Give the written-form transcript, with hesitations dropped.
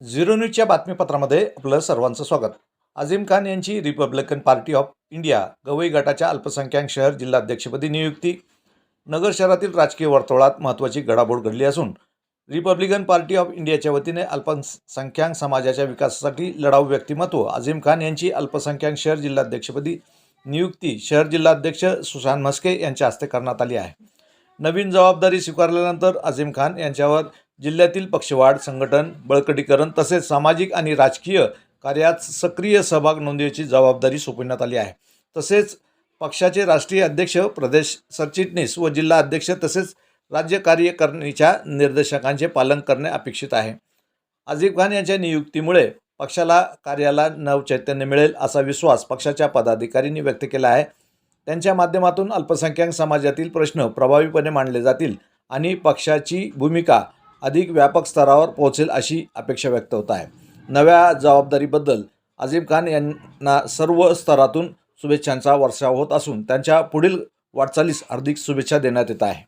Zero न्यूजच्या बातमीपत्रामध्ये आपलं सर्वांचं स्वागत. अझीम खान यांची Republican party of India Gavai गटाच्या अल्पसंख्याक शहर जिल्हाध्यक्षपदी नियुक्ती. नगर शहरातील राजकीय वर्तुळात महत्त्वाची घडामोड घडली असून रिपब्लिकन पार्टी ऑफ इंडियाच्या वतीने अल्पसंख्याक समाजाच्या विकासासाठी लढाऊ व्यक्तिमत्व अझीम खान यांची अल्पसंख्याक शहर जिल्हाध्यक्षपदी नियुक्ती शहर जिल्हाध्यक्ष सुशांत म्हस्के यांच्या हस्ते करण्यात आली आहे. नवीन जबाबदारी स्वीकारल्यानंतर अझीम खान यांच्यावर जिल्ह्यातील पक्षवाढ, संघटन, बळकटीकरण तसेच सामाजिक आणि राजकीय कार्यात सक्रिय सहभाग नोंदवण्याची जबाबदारी सोपविण्यात आली आहे. तसेच पक्षाचे राष्ट्रीय अध्यक्ष, प्रदेश सरचिटणीस व जिल्हा अध्यक्ष तसेच राज्य कार्यकारिणीच्या निर्देशांकांचे पालन करणे अपेक्षित आहे. अझीम खान यांच्या नियुक्तीमुळे पक्षाला कार्याला नवचैतन्य मिळेल असा विश्वास पक्षाच्या पदाधिकाऱ्यांनी व्यक्त केला आहे. त्यांच्या माध्यमातून अल्पसंख्याक समाजातील प्रश्न प्रभावीपणे मांडले जातील आणि पक्षाची भूमिका अधिक व्यापक स्तरावर पोहोचेल अशी अपेक्षा व्यक्त होत आहे. नव्या जबाबदारीबद्दल अझीम खान यांना सर्व स्तरातून शुभेच्छांचा वर्षाव होत असून त्यांच्या पुढील वाटचालीस हार्दिक शुभेच्छा देण्यात येत आहे.